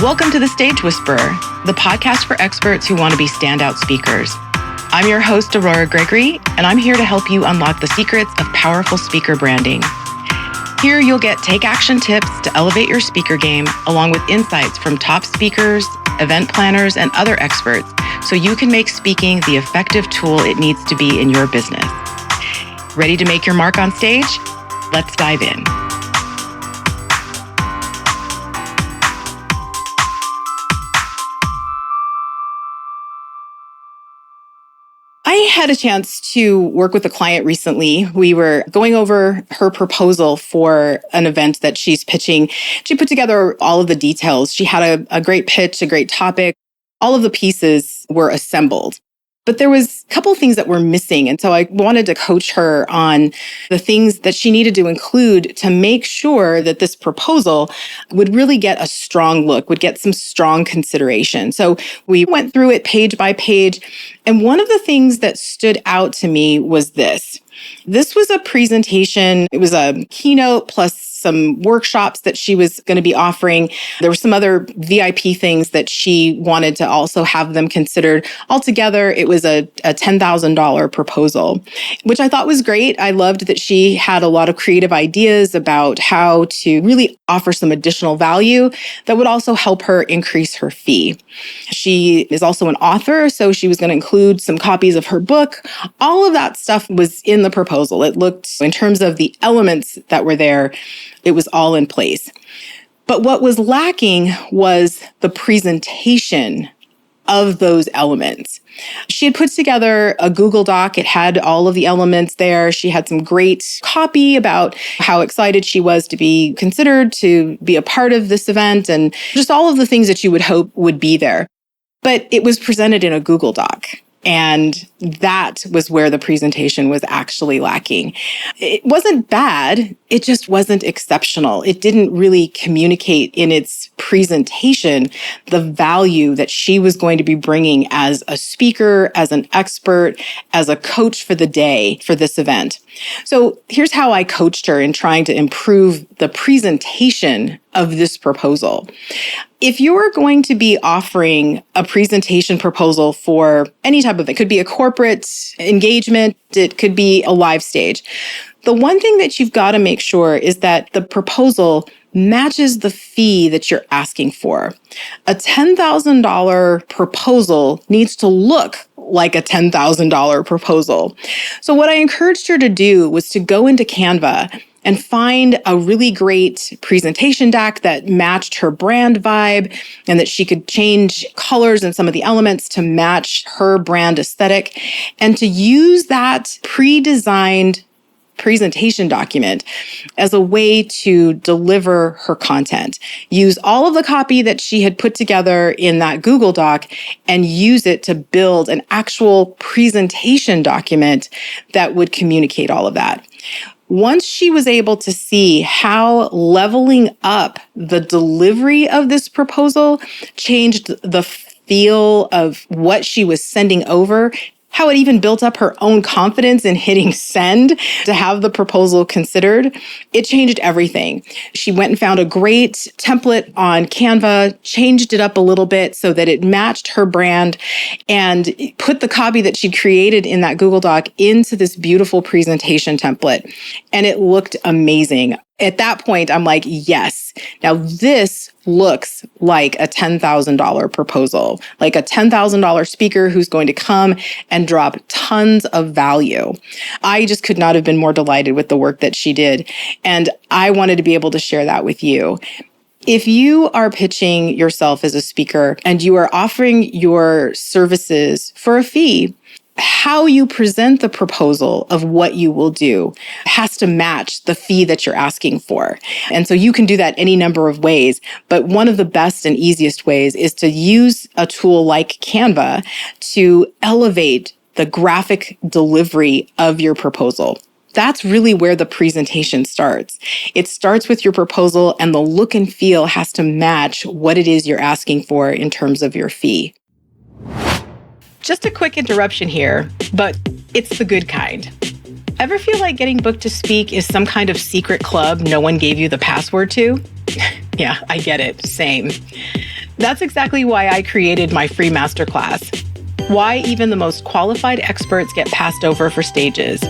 Welcome to The Stage Whisperer, the podcast for experts who want to be standout speakers. I'm your host, Aurora Gregory, and I'm here to help you unlock the secrets of powerful speaker branding. Here you'll get take-action tips to elevate your speaker game, along with insights from top speakers, event planners, and other experts, so you can make speaking the effective tool it needs to be in your business. Ready to make your mark on stage? Let's dive in. I had a chance to work with a client recently. We were going over her proposal for an event that she's pitching. She put together all of the details. She had a great pitch, a great topic. All of the pieces were assembled. But there was a couple of things that were missing. And so I wanted to coach her on the things that she needed to include to make sure that this proposal would really get a strong look, would get some strong consideration. So we went through it page by page. And one of the things that stood out to me was this. This was a presentation. It was a keynote plus some workshops that she was going to be offering. There were some other VIP things that she wanted to also have them considered. Altogether, it was a $10,000 proposal, which I thought was great. I loved that she had a lot of creative ideas about how to really offer some additional value that would also help her increase her fee. She is also an author, so she was going to include some copies of her book. All of that stuff was in the proposal. It looked, in terms of the elements that were there, it was all in place. But what was lacking was the presentation of those elements. She had put together a Google Doc. It had all of the elements there. She had some great copy about how excited she was to be considered to be a part of this event and just all of the things that you would hope would be there. But it was presented in a Google Doc. And that was where the presentation was actually lacking. It wasn't bad. It just wasn't exceptional. It didn't really communicate in its presentation the value that she was going to be bringing as a speaker, as an expert, as a coach for the day for this event. So here's how I coached her in trying to improve the presentation of this proposal. If you're going to be offering a presentation proposal for any type of it, could be a corporate engagement, it could be a live stage. The one thing that you've got to make sure is that the proposal matches the fee that you're asking for. A $10,000 proposal needs to look like a $10,000 proposal. So what I encouraged her to do was to go into Canva and find a really great presentation deck that matched her brand vibe and that she could change colors and some of the elements to match her brand aesthetic, and to use that pre-designed presentation document as a way to deliver her content. Use all of the copy that she had put together in that Google Doc and use it to build an actual presentation document that would communicate all of that. Once she was able to see how leveling up the delivery of this proposal changed the feel of what she was sending over, how it even built up her own confidence in hitting send to have the proposal considered, it changed everything. She went and found a great template on Canva, changed it up a little bit so that it matched her brand, and put the copy that she created in that Google Doc into this beautiful presentation template. And it looked amazing. At that point, I'm like, yes, now this looks like a $10,000 proposal, like a $10,000 speaker who's going to come and drop tons of value. I just could not have been more delighted with the work that she did. And I wanted to be able to share that with you. If you are pitching yourself as a speaker and you are offering your services for a fee, how you present the proposal of what you will do has to match the fee that you're asking for. And so you can do that any number of ways. But one of the best and easiest ways is to use a tool like Canva to elevate the graphic delivery of your proposal. That's really where the presentation starts. It starts with your proposal, and the look and feel has to match what it is you're asking for in terms of your fee. Just a quick interruption here, but it's the good kind. Ever feel like getting booked to speak is some kind of secret club no one gave you the password to? Yeah, I get it. Same. That's exactly why I created my free masterclass. Why even the most qualified experts get passed over for stages.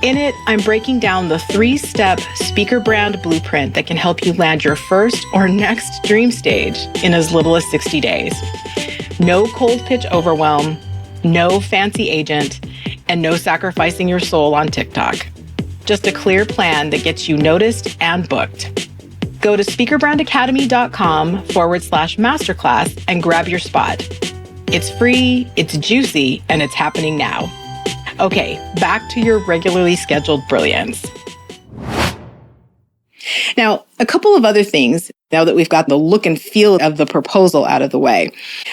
In it, I'm breaking down the 3-step speaker brand blueprint that can help you land your first or next dream stage in as little as 60 days. No cold pitch overwhelm, no fancy agent, and no sacrificing your soul on TikTok. Just a clear plan that gets you noticed and booked. Go to speakerbrandacademy.com/masterclass and grab your spot. It's free, it's juicy, and it's happening now. Okay, back to your regularly scheduled brilliance. Now, a couple of other things, now that we've got the look and feel of the proposal out of the way.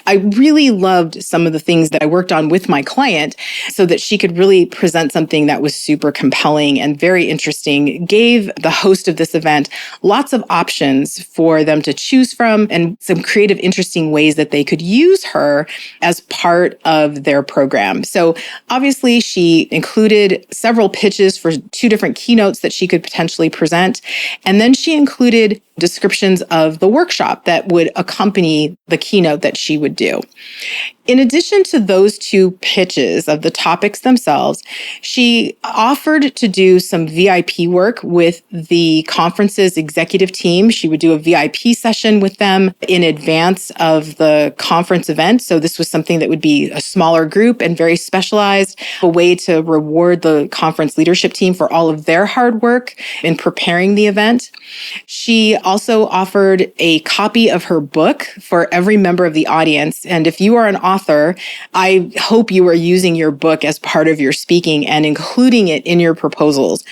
I really loved some of the things that I worked on with my client so that she could really present something that was super compelling and very interesting, gave the host of this event lots of options for them to choose from and some creative, interesting ways that they could use her as part of their program. So obviously, she included several pitches for 2 different keynotes that she could potentially present. And then she included descriptions of the workshop that would accompany the keynote that she would do. In addition to those 2 pitches of the topics themselves, she offered to do some VIP work with the conference's executive team. She would do a VIP session with them in advance of the conference event. So this was something that would be a smaller group and very specialized, a way to reward the conference leadership team for all of their hard work in preparing the event. She also offered a copy of her book for every member of the audience. And if you are an author, I hope you are using your book as part of your speaking and including it in your proposals.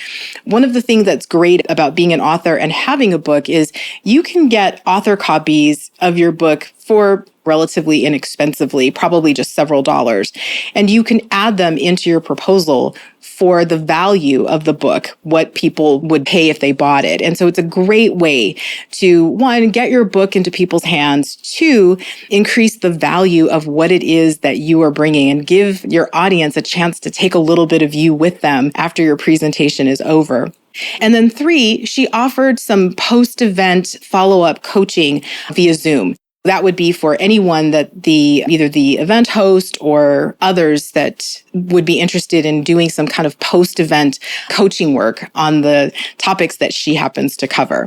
One of the things that's great about being an author and having a book is you can get author copies of your book for relatively inexpensively, probably just several dollars. And you can add them into your proposal for the value of the book, what people would pay if they bought it. And so it's a great way to, 1, get your book into people's hands, 2, increase the value of what it is that you are bringing and give your audience a chance to take a little bit of you with them after your presentation is over. And then 3, she offered some post-event follow-up coaching via Zoom. That would be for anyone that either the event host or others that would be interested in doing some kind of post-event coaching work on the topics that she happens to cover.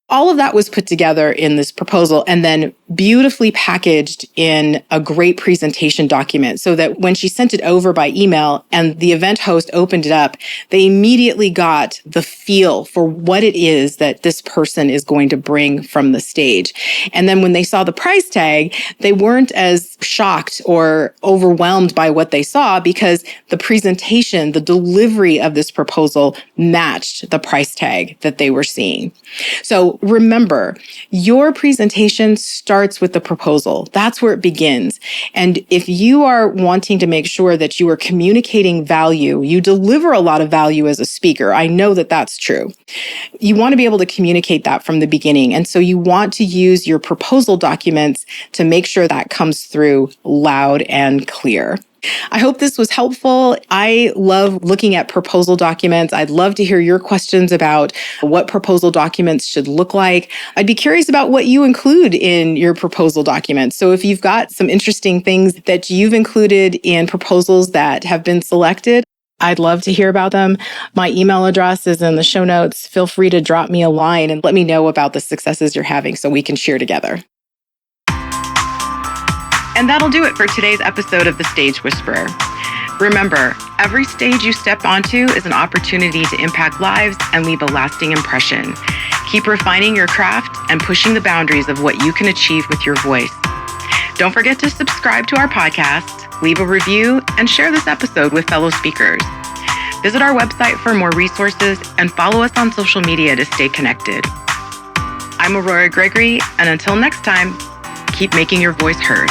All of that was put together in this proposal and then beautifully packaged in a great presentation document so that when she sent it over by email and the event host opened it up, they immediately got the feel for what it is that this person is going to bring from the stage. And then when they saw the price tag, they weren't as shocked or overwhelmed by what they saw because the presentation, the delivery of this proposal matched the price tag that they were seeing. So remember, your presentation starts with the proposal. That's where it begins. And if you are wanting to make sure that you are communicating value, you deliver a lot of value as a speaker. I know that that's true. You want to be able to communicate that from the beginning. And so you want to use your proposal documents to make sure that comes through loud and clear. I hope this was helpful. I love looking at proposal documents. I'd love to hear your questions about what proposal documents should look like. I'd be curious about what you include in your proposal documents. So if you've got some interesting things that you've included in proposals that have been selected, I'd love to hear about them. My email address is in the show notes. Feel free to drop me a line and let me know about the successes you're having so we can share together. And that'll do it for today's episode of The Stage Whisperer. Remember, every stage you step onto is an opportunity to impact lives and leave a lasting impression. Keep refining your craft and pushing the boundaries of what you can achieve with your voice. Don't forget to subscribe to our podcast, leave a review, and share this episode with fellow speakers. Visit our website for more resources and follow us on social media to stay connected. I'm Aurora Gregory, and until next time, keep making your voice heard.